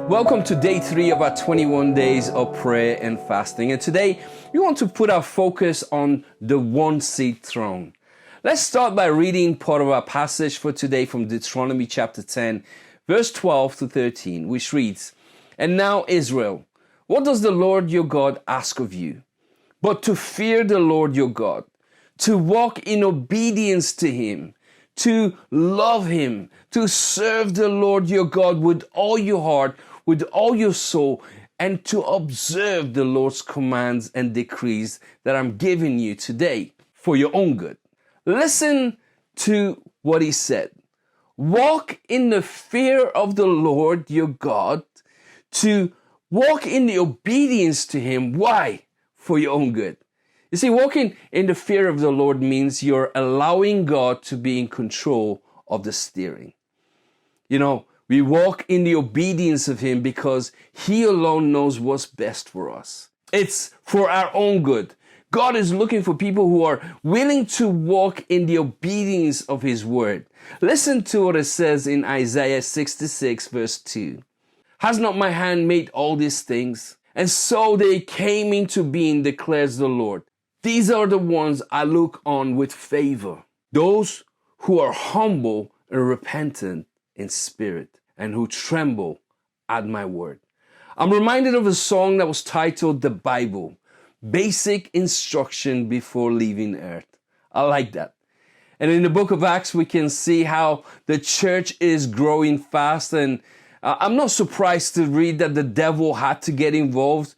Welcome to day 3 of our 21 days of prayer and fasting. And today we want to put our focus on the one-seat throne. Let's start by reading part of our passage for today from Deuteronomy chapter 10, verse 12 to 13, which reads, "And now Israel, what does the Lord your God ask of you? But to fear the Lord your God, to walk in obedience to him, to love him, to serve the Lord your God with all your heart, with all your soul, and to observe the Lord's commands and decrees that I'm giving you today for your own good." Listen to what he said. Walk in the fear of the Lord your God, to walk in the obedience to him. Why? For your own good. You see, walking in the fear of the Lord means you're allowing God to be in control of the steering. You know, we walk in the obedience of him because he alone knows what's best for us. It's for our own good. God is looking for people who are willing to walk in the obedience of his word. Listen to what it says in Isaiah 66 verse 2. "Has not my hand made all these things? And so they came into being, declares the Lord. These are the ones I look on with favor, those who are humble and repentant in spirit, and who tremble at my word." I'm reminded of a song that was titled "The Bible, Basic Instruction Before Leaving Earth." I like that. And in the book of Acts, we can see how the church is growing fast. And I'm not surprised to read that the devil had to get involved.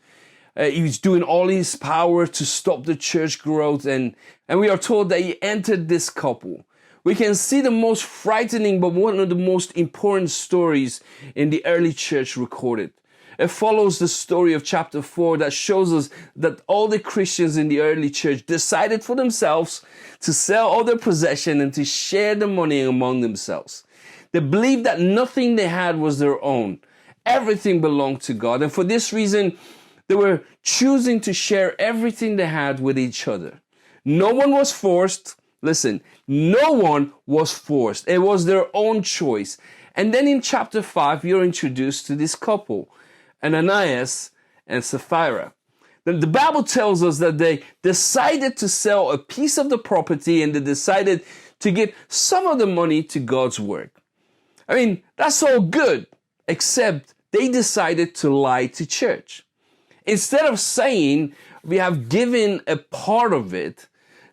He was doing all his power to stop the church growth. And we are told that he entered this couple. We can see the most frightening, but one of the most important stories in the early church recorded. It follows the story of chapter 4 that shows us that all the Christians in the early church decided for themselves to sell all their possession and to share the money among themselves. They believed that nothing they had was their own. Everything belonged to God. And for this reason, they were choosing to share everything they had with each other. No one was forced. Listen, no one was forced. It was their own choice. And then in chapter 5, you're introduced to this couple, Ananias and Sapphira. The Bible tells us that they decided to sell a piece of the property and they decided to give some of the money to God's work. I mean, that's all good, except they decided to lie to church. Instead of saying, "We have given a part of it,"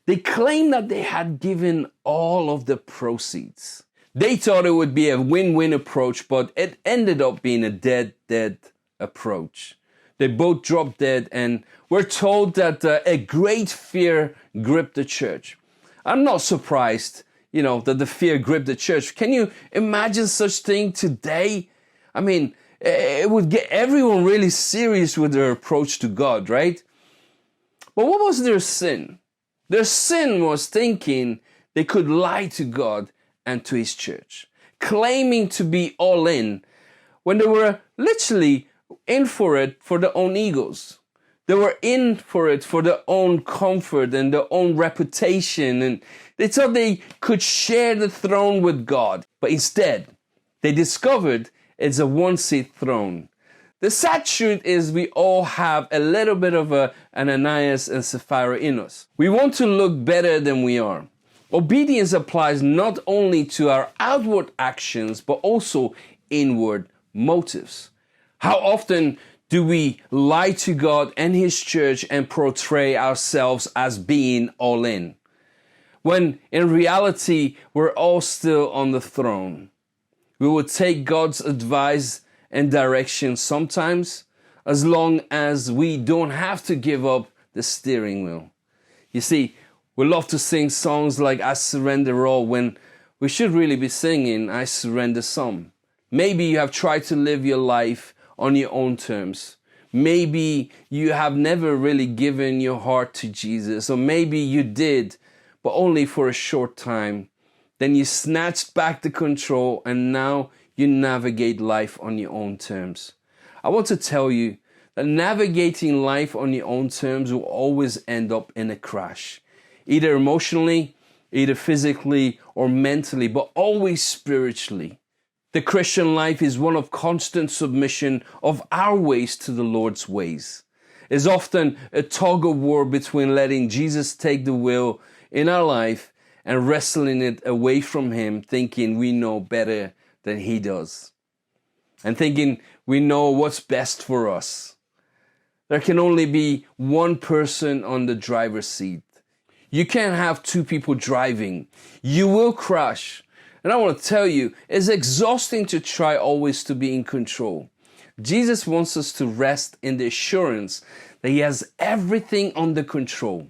they claimed that they had given all of the proceeds. They thought it would be a win-win approach, but it ended up being a dead approach. They both dropped dead, and we're told that a great fear gripped the church. I'm not surprised, that the fear gripped the church. Can you imagine such thing today? I mean, it would get everyone really serious with their approach to God, right? But what was their sin? Their sin was thinking they could lie to God and to his church, claiming to be all in when they were literally in for it for their own egos. They were in for it for their own comfort and their own reputation, and they thought they could share the throne with God. But instead, they discovered it's a one-seat throne. The sad truth is we all have a little bit of an Ananias and Sapphira in us. We want to look better than we are. Obedience applies not only to our outward actions, but also inward motives. How often do we lie to God and his church and portray ourselves as being all in, when in reality we're all still on the throne? We will take God's advice and direction sometimes, as long as we don't have to give up the steering wheel. You see, we love to sing songs like "I Surrender All" when we should really be singing "I Surrender Some." Maybe you have tried to live your life on your own terms. Maybe you have never really given your heart to Jesus, or maybe you did, but only for a short time. Then you snatched back the control and now you navigate life on your own terms. I want to tell you that navigating life on your own terms will always end up in a crash, either emotionally, either physically or mentally, but always spiritually. The Christian life is one of constant submission of our ways to the Lord's ways. It's often a tug of war between letting Jesus take the wheel in our life and wrestling it away from Him, thinking we know better than He does, and thinking we know what's best for us. There can only be one person on the driver's seat. You can't have two people driving. You will crash. And I want to tell you, it's exhausting to try always to be in control. Jesus wants us to rest in the assurance that He has everything under control.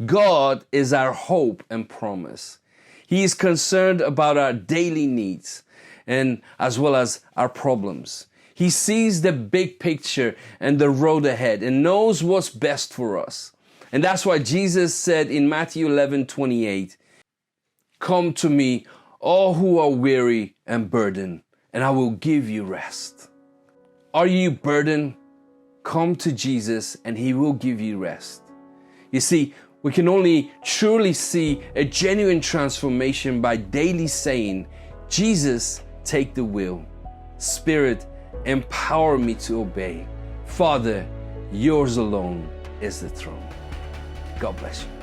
God is our hope and promise. He is concerned about our daily needs and as well as our problems. He sees the big picture and the road ahead and knows what's best for us. And that's why Jesus said in Matthew 11:28, "Come to me, all who are weary and burdened, and I will give you rest." Are you burdened? Come to Jesus and He will give you rest. You see, we can only truly see a genuine transformation by daily saying, "Jesus, take the wheel. Spirit, empower me to obey. Father, yours alone is the throne." God bless you.